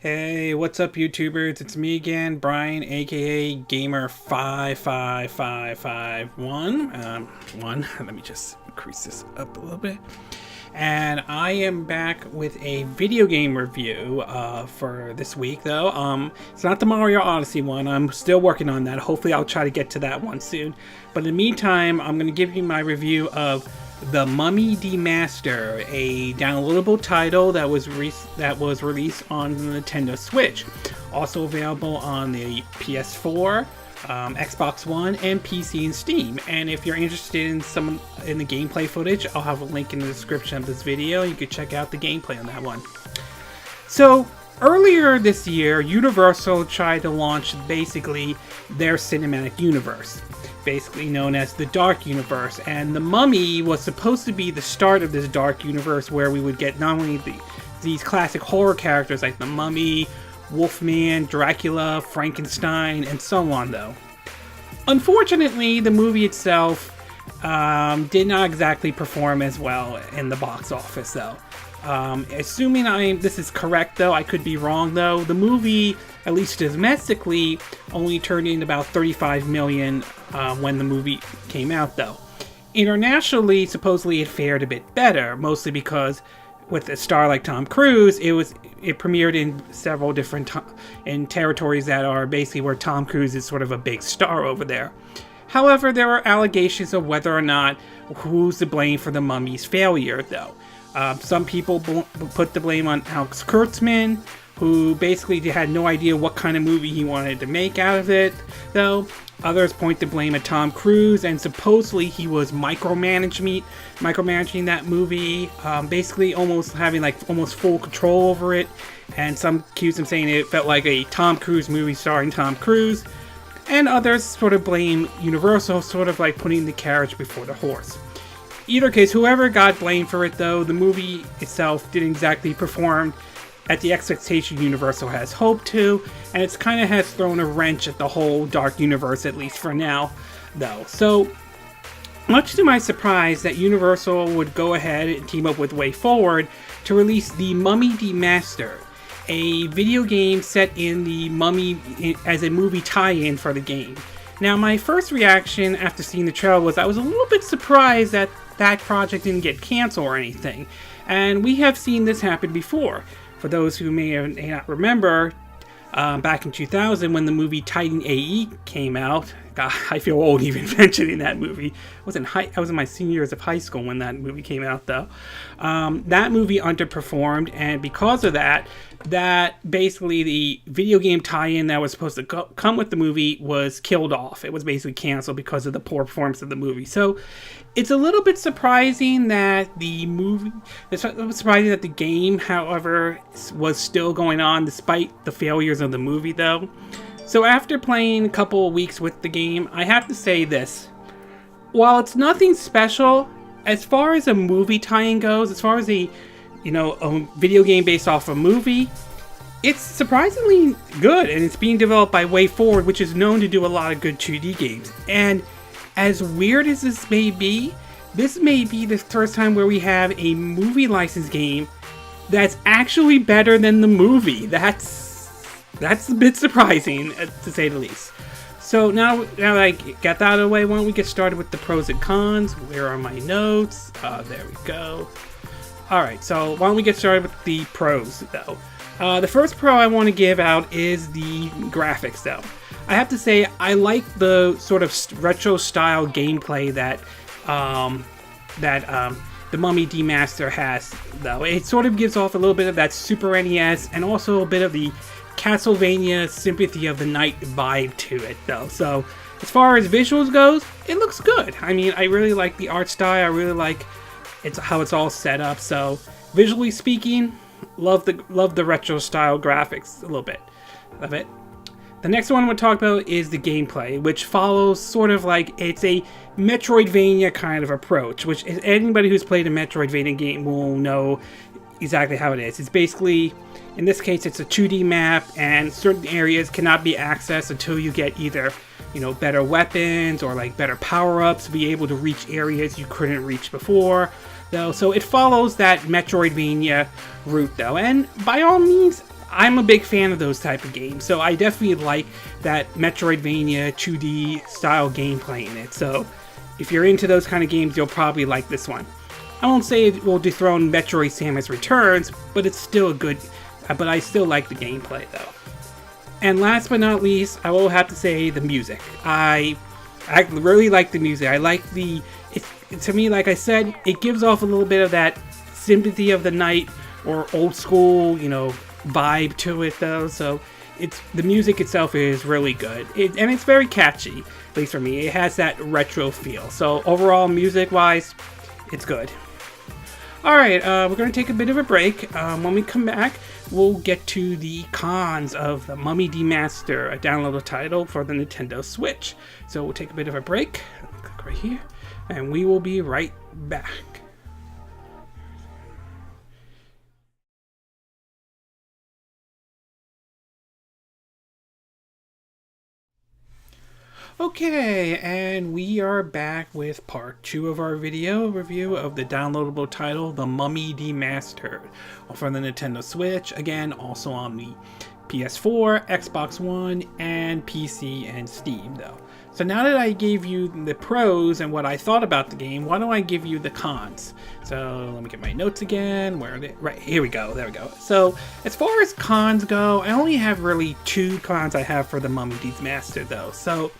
Hey, what's up, YouTubers? It's me again, Brian, aka Gamer55551. Let me just increase this up a little bit. And I am back with a video game review for this week, though. It's not the Mario Odyssey one. I'm still working on that. Hopefully, I'll try to get to that one soon. But in the meantime, I'm going to give you my review of The Mummy Demastered, a downloadable title that was released on the Nintendo Switch. Also available on the PS4, Xbox One, and PC and Steam. And if you're interested in the gameplay footage, I'll have a link in the description of this video. You can check out the gameplay on that one. So earlier this year, Universal tried to launch basically their cinematic universe, basically known as the Dark Universe, and The Mummy was supposed to be the start of this Dark Universe, where we would get not only these classic horror characters like the Mummy, Wolfman, Dracula, Frankenstein, and so on, though. Unfortunately, the movie itself did not exactly perform as well in the box office, though. Assuming this is correct, though, I could be wrong, though. The movie, at least domestically, only turned in about 35 million when the movie came out, though. Internationally, supposedly it fared a bit better, mostly because with a star like Tom Cruise, it premiered in several different in territories that are basically where Tom Cruise is sort of a big star over there. However, there are allegations of whether or not who's to blame for the Mummy's failure, though. Some people put the blame on Aulx Studio, who basically had no idea what kind of movie he wanted to make out of it, though. Others point the blame at Tom Cruise, and supposedly he was micromanaging that movie, basically almost having almost full control over it. And some accuse him, saying it felt like a Tom Cruise movie starring Tom Cruise. And others sort of blame Universal, sort of like putting the carriage before the horse. Either case, whoever got blamed for it, though, the movie itself didn't exactly perform at the expectation Universal has hoped to, and it's kind of has thrown a wrench at the whole Dark Universe, at least for now, though. So, much to my surprise, that Universal would go ahead and team up with WayForward to release The Mummy Demastered, a video game set in the Mummy as a movie tie-in for the game. Now, my first reaction after seeing the trailer was I was a little bit surprised that that project didn't get canceled or anything, and we have seen this happen before. For those who may not remember, back in 2000 when the movie Titan AE came out, God, I feel old even mentioning that movie. I was in my senior years of high school when that movie came out, though. That movie underperformed, and because of that basically the video game tie-in that was supposed to come with the movie was killed off. It was basically canceled because of the poor performance of the movie. So it's a little bit surprising that the game, however, was still going on despite the failures of the movie, though. So after playing a couple of weeks with the game, I have to say this. While it's nothing special, as far as a movie tie-in goes, as far as a video game based off a movie, it's surprisingly good, and it's being developed by WayForward, which is known to do a lot of good 2D games. And as weird as this may be the first time where we have a movie license game that's actually better than the movie. That's a bit surprising, to say the least. So now that I got that out of the way, why don't we get started with the pros and cons? Where are my notes? There we go. Alright, so why don't we get started with the pros, though. The first pro I want to give out is the graphics, though. I have to say, I like the sort of retro-style gameplay that The Mummy Demastered has, though. It sort of gives off a little bit of that Super NES and also a bit of the Castlevania Symphony of the Night vibe to it, though. So, as far as visuals goes, it looks good. I mean, I really like the art style. I really like how it's all set up. So, visually speaking, love the retro style graphics a little bit of it. The next one we'll talk about is the gameplay, which follows sort of like it's a Metroidvania kind of approach, which anybody who's played a Metroidvania game will know exactly how it is. It's basically, in this case, it's a 2D map, and certain areas cannot be accessed until you get either, better weapons or better power-ups to be able to reach areas you couldn't reach before, though. So it follows that Metroidvania route, though, and by all means, I'm a big fan of those type of games, so I definitely like that Metroidvania 2D style gameplay in it. So if you're into those kind of games, you'll probably like this one. I won't say it will dethrone Metroid Samus Returns, but it's still a good, but I still like the gameplay though. And last but not least, I will have to say the music. I really like the music. I like to me, like I said, it gives off a little bit of that Sympathy of the Night or old school, vibe to it though. So the music itself is really good. And it's very catchy, at least for me. It has that retro feel. So overall, music-wise, it's good. Alright, we're going to take a bit of a break. When we come back, we'll get to the cons of the Mummy Demastered, a downloadable title for the Nintendo Switch. So we'll take a bit of a break. Click right here. And we will be right back. Okay, and we are back with part 2 of our video review of the downloadable title, The Mummy Demastered, for the Nintendo Switch, again, also on the PS4, Xbox One, and PC and Steam, though. So now that I gave you the pros and what I thought about the game, why don't I give you the cons? So let me get my notes again. Where are they? Right, here we go. There we go. So as far as cons go, I only have really 2 cons I have for the Mummy Demastered, though. So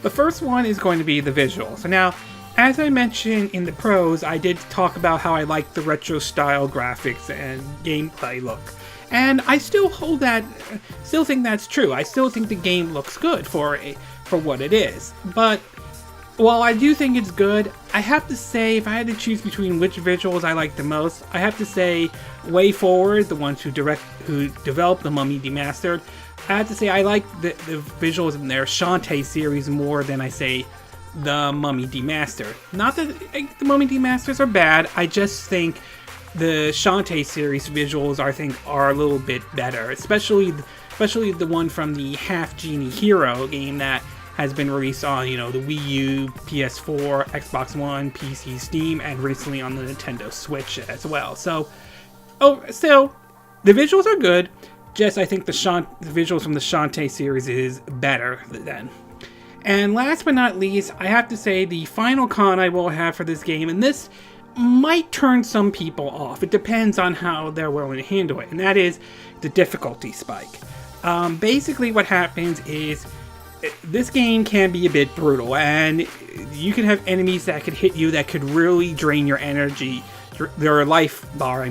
the first one is going to be the visuals. So now, as I mentioned in the pros, I did talk about how I like the retro style graphics and gameplay look. And I still still think that's true. I still think the game looks good for what it is. But while I do think it's good, I have to say, if I had to choose between which visuals I like the most, I have to say Way Forward, the ones who developed the Mummy Demastered. I have to say I like the visuals in their Shantae series more than I say the Mummy Demastered. Not that the Mummy Demasters are bad, I just think the Shantae series visuals are a little bit better, especially the one from the Half Genie Hero game that has been released on, the Wii U, PS4, Xbox One, PC, Steam, and recently on the Nintendo Switch as well. So, still, the visuals are good. Just I think the visuals from the Shantae series is better than. And last but not least, I have to say the final con I will have for this game, and this might turn some people off. It depends on how they're willing to handle it, and that is the difficulty spike. Basically what happens is this game can be a bit brutal, and you can have enemies that could hit you that could really drain your energy, your life bar,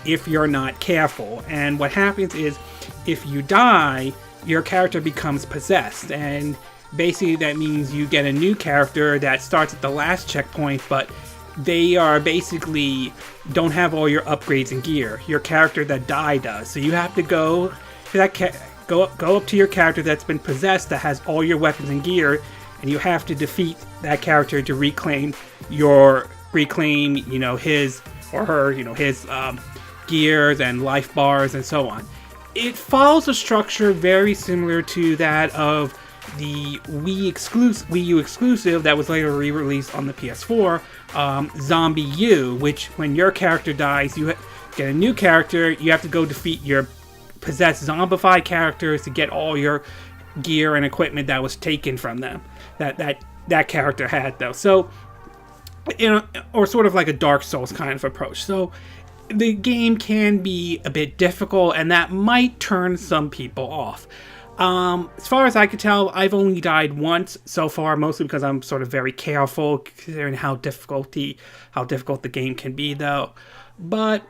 if you're not careful. And what happens is, if you die, your character becomes possessed, and basically that means you get a new character that starts at the last checkpoint, but they are basically don't have all your upgrades and gear. Your character that died does. So you have to go up to your character that's been possessed, that has all your weapons and gear, and you have to defeat that character to reclaim his or her, his gears and life bars and so on. It follows a structure very similar to that of the Wii U exclusive that was later re-released on the PS4, Zombie U, which when your character dies, you get a new character, you have to go defeat your possessed zombified characters to get all your gear and equipment that was taken from them, that character had though. So, or sort of like a Dark Souls kind of approach. So the game can be a bit difficult, and that might turn some people off. As far as I can tell, I've only died once so far, mostly because I'm sort of very careful, considering how difficult the game can be, though. But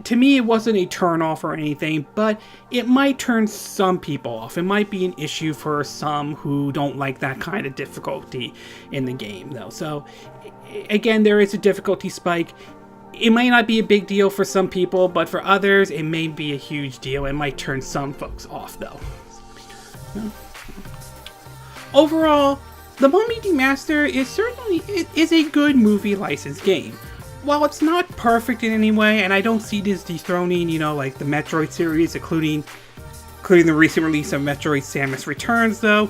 to me, it wasn't a turn off or anything, but it might turn some people off. It might be an issue for some who don't like that kind of difficulty in the game, though. So, again, there is a difficulty spike. It might not be a big deal for some people, but for others, it may be a huge deal. It might turn some folks off, though. Overall, The Mummy Demastered is a good movie licensed game. While it's not perfect in any way, and I don't see this dethroning, like the Metroid series, including the recent release of Metroid Samus Returns, though,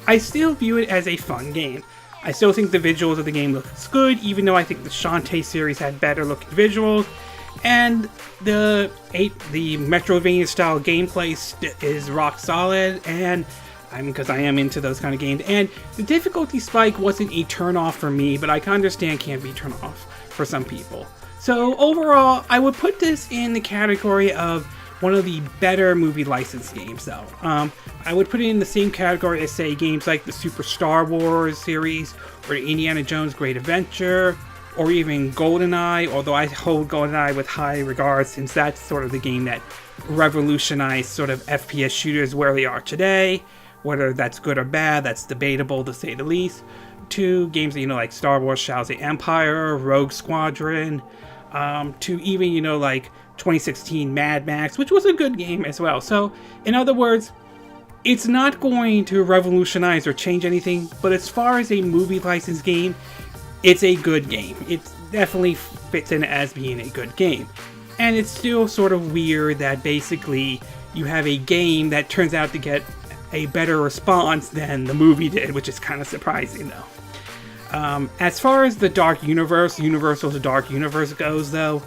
I still view it as a fun game. I still think the visuals of the game looks good, even though I think the Shantae series had better looking visuals. and the Metroidvania style gameplay is rock solid, and because I am into those kind of games, and the difficulty spike wasn't a turn off for me, but I can understand can't be turned off for some people. So overall, I would put this in the category of one of the better movie licensed games, though. I would put it in the same category as, say, games like the Super Star Wars series, or Indiana Jones Great Adventure, or even GoldenEye, although I hold GoldenEye with high regard since that's sort of the game that revolutionized sort of FPS shooters where they are today. Whether that's good or bad, that's debatable to say the least. To games that, like Star Wars Shadows of the Empire, Rogue Squadron, to even, like 2016 Mad Max, which was a good game as well. So, in other words, it's not going to revolutionize or change anything, but as far as a movie licensed game, it's a good game. It definitely fits in as being a good game. And it's still sort of weird that basically you have a game that turns out to get a better response than the movie did, which is kind of surprising though. As far as the Dark Universe, Universal's Dark Universe goes though,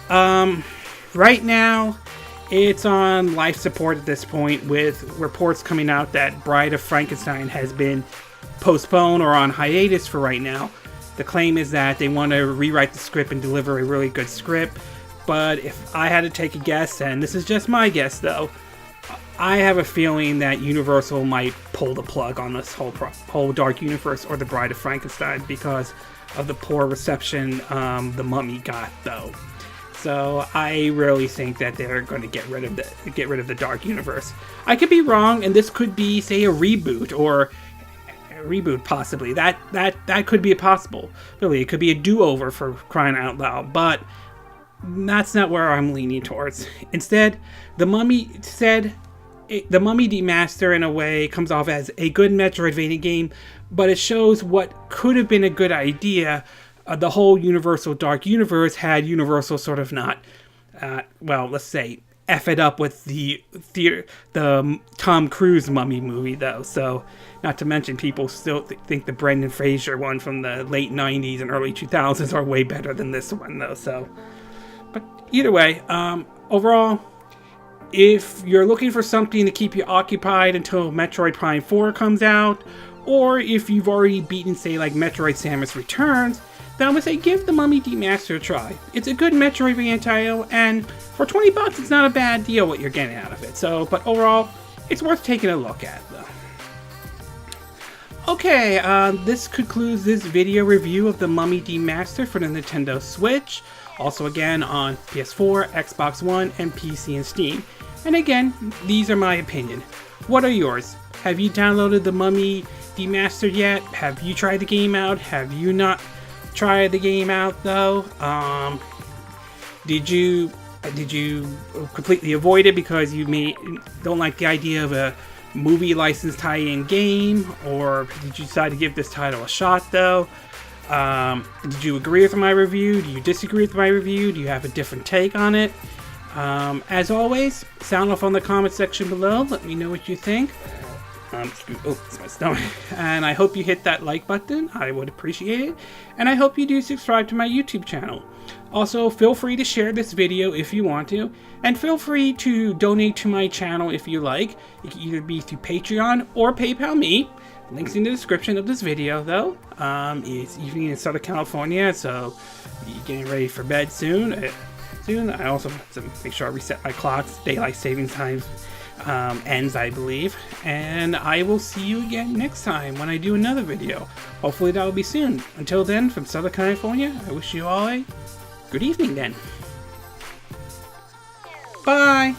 right now it's on life support at this point, with reports coming out that Bride of Frankenstein has been postponed or on hiatus for right now. The claim is that they want to rewrite the script and deliver a really good script, but if I had to take a guess, and this is just my guess though, I have a feeling that Universal might pull the plug on this whole Dark Universe or the Bride of Frankenstein because of the poor reception The Mummy got, though. So I really think that they're going to get rid of the Dark Universe. I could be wrong, and this could be, say, a reboot or a reboot possibly. That could be a possible. Really, it could be a do-over for crying out loud, but that's not where I'm leaning towards. Instead, The Mummy Demastered, in a way, comes off as a good Metroidvania game, but it shows what could have been a good idea. The whole Universal Dark Universe had Universal sort of not, let's say, F it up with the Tom Cruise Mummy movie, though. So, not to mention, people still think the Brendan Fraser one from the late 90s and early 2000s are way better than this one, though. So, but either way, overall, if you're looking for something to keep you occupied until Metroid Prime 4 comes out, or if you've already beaten, say, like Metroid Samus Returns, then I would say give The Mummy Demastered a try. It's a good Metroidvania title, and for $20, it's not a bad deal what you're getting out of it. So, but overall, it's worth taking a look at, though. Okay, this concludes this video review of The Mummy Demastered for the Nintendo Switch. Also, again, on PS4, Xbox One, and PC and Steam. And again, these are my opinion. What are yours? Have you downloaded The Mummy Demastered yet? Have you tried the game out? Have you not tried the game out, though? Did you completely avoid it because you don't like the idea of a movie license tie-in game? Or did you decide to give this title a shot, though? Did you agree with my review? Do you disagree with my review? Do you have a different take on it? As always, sound off on the comment section below. Let me know what you think. It's my stomach. And I hope you hit that like button. I would appreciate it. And I hope you do subscribe to my YouTube channel. Also, feel free to share this video if you want to. And feel free to donate to my channel if you like. It can either be through Patreon or PayPal me. Links in the description of this video, though. It's evening in Southern California, so you're getting ready for bed soon. I also have to make sure I reset my clocks. Daylight savings time ends, I believe. And I will see you again next time when I do another video. Hopefully that will be soon. Until then, from Southern California, I wish you all a good evening then. Bye!